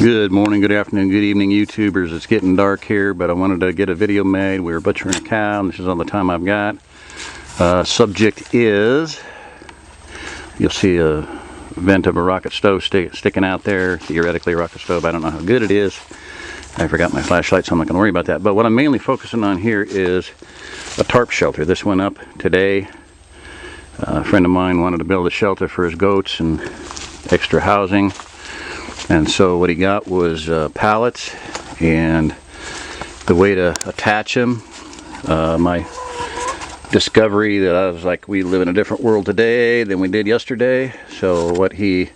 Good morning, good afternoon, good evening, YouTubers. It's getting dark here, but I wanted to get a video made. We were butchering a cow, and this is all the time I've got. Subject is, you'll see a vent of a rocket stove sticking out there. Theoretically a rocket stove. I don't know how good it is. I forgot my flashlight, so I'm not going to worry about that. But what I'm mainly focusing on here is a tarp shelter. This went up today. A friend of mine wanted to build a shelter for his goats and extra housing. And so what he got was pallets and the way to attach them. My discovery that I was like, we live in a different world today than we did yesterday. So what he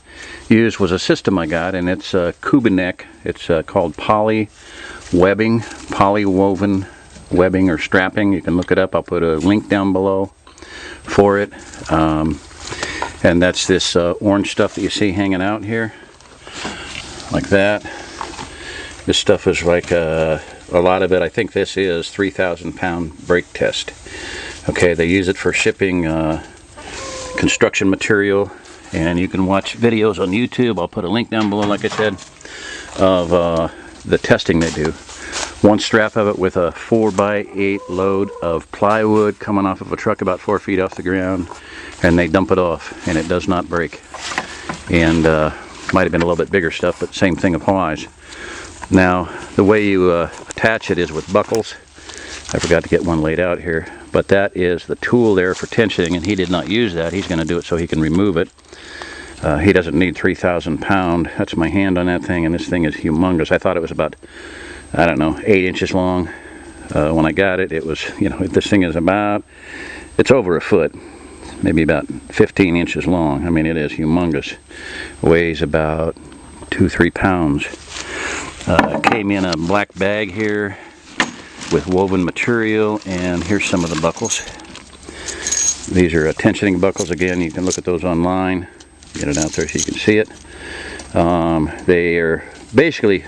used was a system I got, and it's a Kubineck. It's called poly webbing, polywoven webbing or strapping. You can look it up. I'll put a link down below for it. And that's this orange stuff that you see hanging out here. Like that. This stuff is like a lot of it. I think this is 3,000 pound brake test. Okay, they use it for shipping construction material, and you can watch videos on YouTube. I'll put a link down below, like I said, of the testing they do. One strap of it with a 4x8 load of plywood coming off of a truck about 4 feet off the ground, and they dump it off, and it does not break. And might have been a little bit bigger stuff, but same thing applies. Now, the way you attach it is with buckles. I forgot to get one laid out here, but that is the tool there for tensioning, and he did not use that. He's going to do it so he can remove it. He doesn't need 3,000 pound. That's my hand on that thing, and this thing is humongous. I thought it was about, I don't know, 8 inches long. When I got it, it was, you know, this thing is about, it's over a foot. Maybe about 15 inches long. I mean, it is humongous. Weighs about 2-3 pounds. Came in a black bag here with woven material, and here's some of the buckles. These are tensioning buckles. Again, you can look at those online. Get it out there so you can see it. They are basically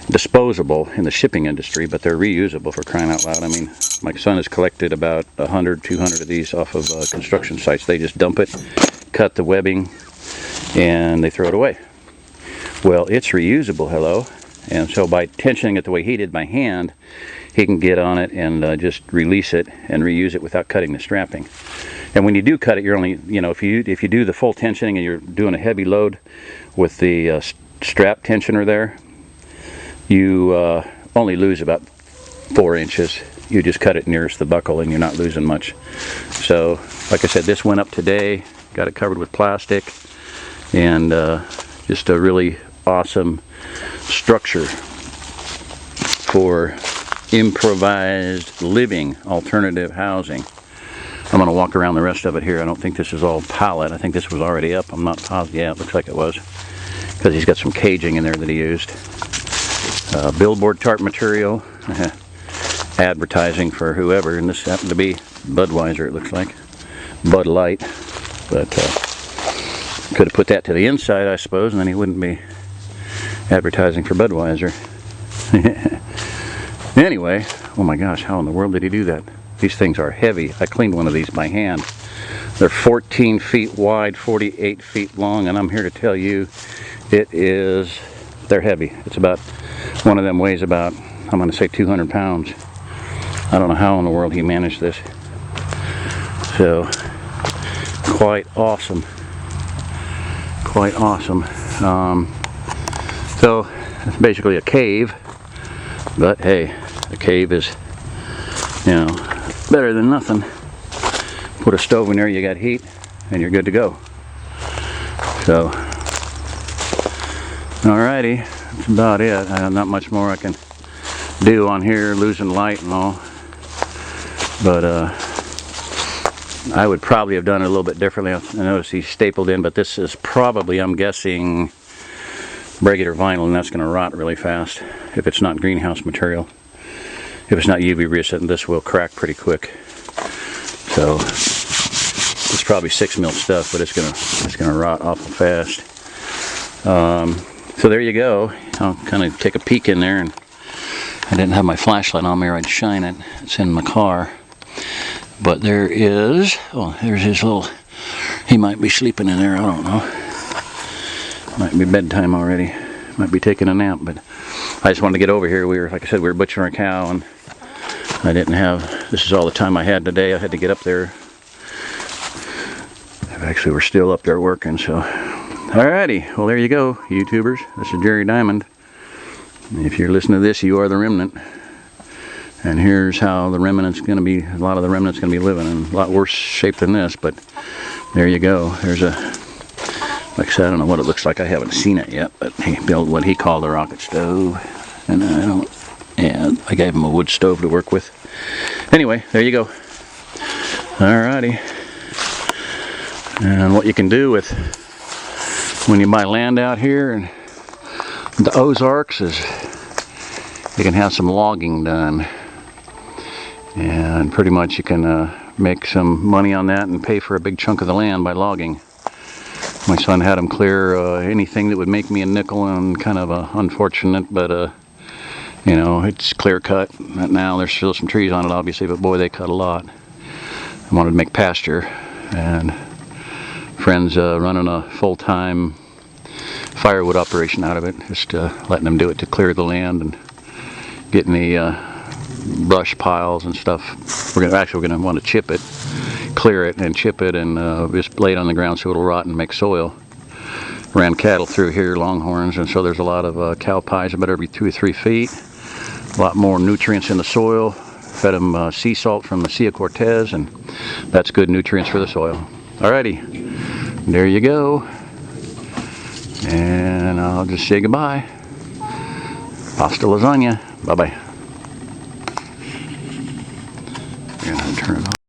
disposable in the shipping industry, but they're reusable, for crying out loud. I mean, my son has collected about 100, 200 of these off of construction sites. They just dump it, cut the webbing, and they throw it away. Well, it's reusable, hello. And so by tensioning it the way he did by hand, he can get on it and just release it and reuse it without cutting the strapping. And when you do cut it, you're only, you know, if you do the full tensioning and you're doing a heavy load with the strap tensioner there, you only lose about 4 inches. You just cut it nearest the buckle and you're not losing much. So, like I said, this went up today. Got it covered with plastic, and just a really awesome structure for improvised living, alternative housing. I'm going to walk around the rest of it here. I don't think this is all pallet. I think this was already up. I'm not positive. Yeah, it looks like it was, because he's got some caging in there that he used. Billboard tarp material, advertising for whoever, and this happened to be Budweiser, it looks like. Bud Light, but could have put that to the inside, I suppose, and then he wouldn't be advertising for Budweiser. Anyway, oh my gosh, how in the world did he do that? These things are heavy. I cleaned one of these by hand. They're 14 feet wide, 48 feet long, and I'm here to tell you they're heavy. It's about, one of them weighs about, I'm going to say 200 pounds. I don't know how in the world he managed this. So, quite awesome. Quite awesome. So, it's basically a cave. But hey, a cave is, you know, better than nothing. Put a stove in there, you got heat, and you're good to go. So, alrighty, that's about it. Not much more I can do on here, losing light and all. But I would probably have done it a little bit differently. I noticed he's stapled in, but this is probably, I'm guessing, regular vinyl, and that's going to rot really fast if it's not greenhouse material. If it's not UV resistant, this will crack pretty quick. So it's probably 6 mil stuff, but it's gonna rot awful fast. So there you go. I'll kind of take a peek in there, and I didn't have my flashlight on me or I'd shine it. It's in my car. But there is, oh, there's his little, he might be sleeping in there, I don't know. Might be bedtime already. Might be taking a nap, but I just wanted to get over here. Like I said, we were butchering a cow, and I didn't have, this is all the time I had today. I had to get up there. Actually, we're still up there working, so. Alrighty, well there you go, YouTubers. This is Jerry Diamond. If you're listening to this, you are the remnant. And here's how the remnant's going to be, a lot of the remnant's going to be living in a lot worse shape than this, but there you go. There's a, like I said, I don't know what it looks like. I haven't seen it yet, but he built what he called a rocket stove. And I gave him a wood stove to work with. Anyway, there you go. Alrighty. And what you can do with, when you buy land out here in the Ozarks, is you can have some logging done. And pretty much you can make some money on that and pay for a big chunk of the land by logging. My son had him clear anything that would make me a nickel, and kind of unfortunate, but you know, it's clear cut. Now there's still some trees on it obviously, but boy, they cut a lot. I wanted to make pasture, and friends running a full-time firewood operation out of it, just letting them do it to clear the land and getting the brush piles and stuff. We're gonna want to chip it, clear it, and chip it, and just lay it on the ground so it'll rot and make soil. Ran cattle through here, longhorns, and so there's a lot of cow pies about every 2 or 3 feet. A lot more nutrients in the soil. Fed them sea salt from the Sea of Cortez, and that's good nutrients for the soil. Alrighty, there you go. And I'll just say goodbye. Pasta lasagna. Bye-bye.